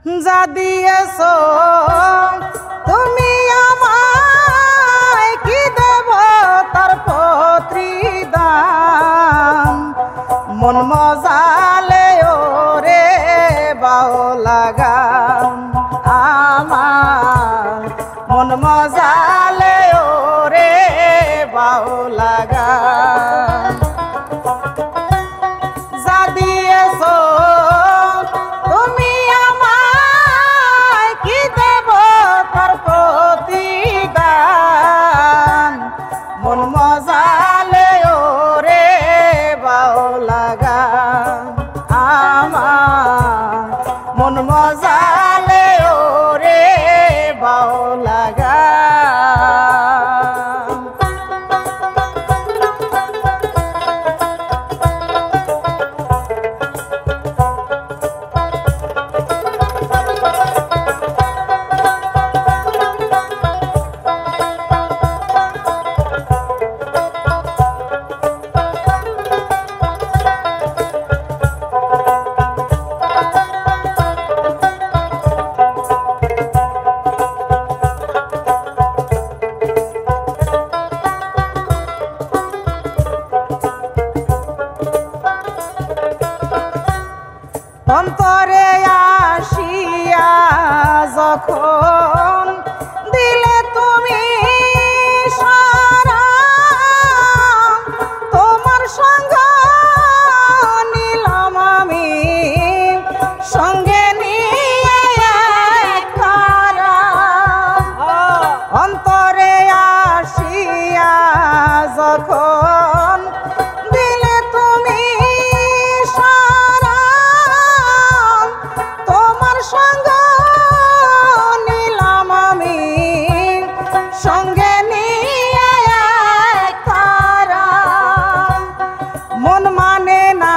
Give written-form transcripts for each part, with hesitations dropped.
যা দিয়েছো তুমি আমায় কি দেব তার প্রতিদান। মন মজালে ওরে বাউলা গান আমার, মন মজালে ওরে বাউলা গান। যা দিয়েছো তুমি আমায় কি দেব তার প্রতিদান। মন মজালে ওরে বাউলা গান আমার, মন মজালে ওরে বাউলা গান। অন্তরে আসিয়া যখন দিলে তুমি সারা, তোমার সঙ্গ নিলাম আমি সঙ্গে নিয়ে তারা। অন্তরে আসিয়া যখন দিলে তুমি সঙ্গ নিলাম আমি সঙ্গে নিয়ে তারা। মন মানে না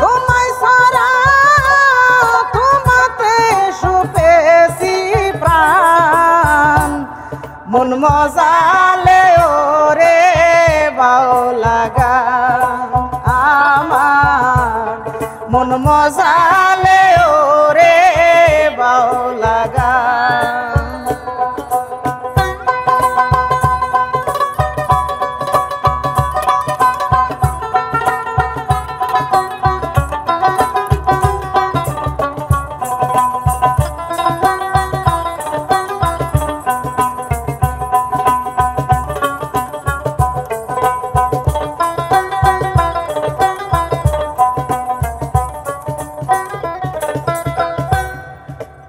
তোমায় সারা, তোমাতে সুপেছি প্রাণ। মন মজালে ওরে বাউলা গান আমার, মন মজালে ওরে বাউলা গান।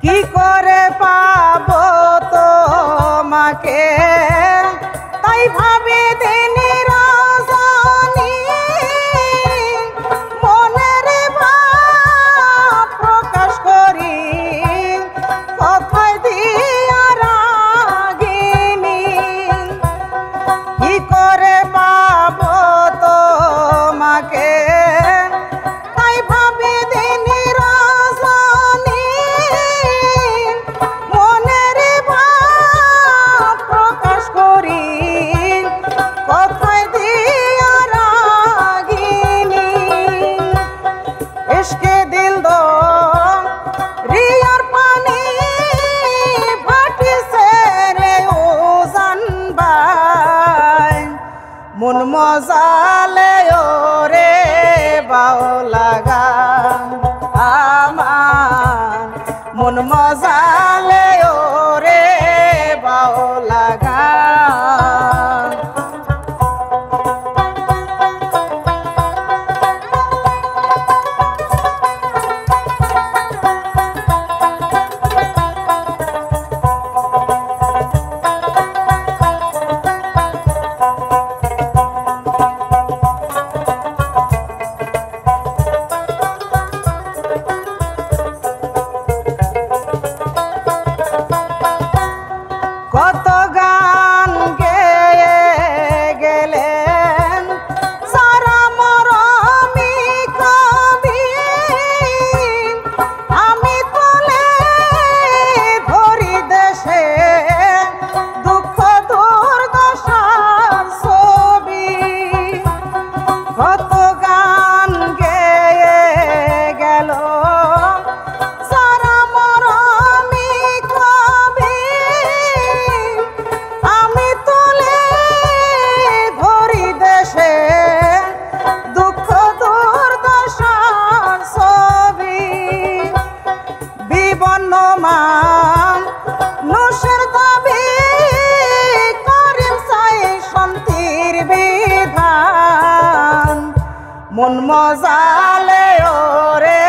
কি করে পাবো তোমাকে তাই ভাবে দিনে রজনী, মনের ভাব প্রকাশ করি কথায় দিয়া রাগিনী। কি করে পাবো তোমাকে তাই ভাবে দিনে রজনী, মনের ভাব প্রকাশ করি কথায় দিয়া রাগিনী। ইশকে দিল দো রিয়ার পানি ফাটিছে রে ওজান ভাই। মন মজালে ওরে বাউলা গান আমার, মন মজালে ওরে বাউলা গান। মনমান নুষের দাবি করিম সাই শান্তির বিধান মন মজালে ওরে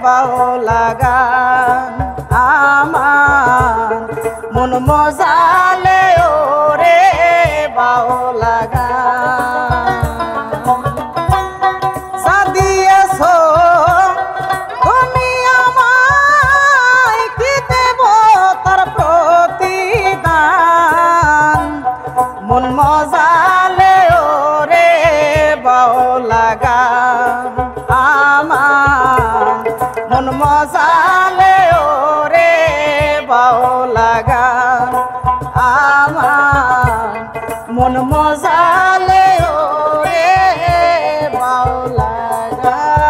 বাউলা গান আমার মন মজালে ওরে বাউলা গান সাদিয়েছ তুমি আমায় কি দেব তার প্রতিদান মন মজালে ওরে বাউলা গান আমার মন মজালে ওরে বাউলা গান আমার মন মজালে ওরে বাউলা গান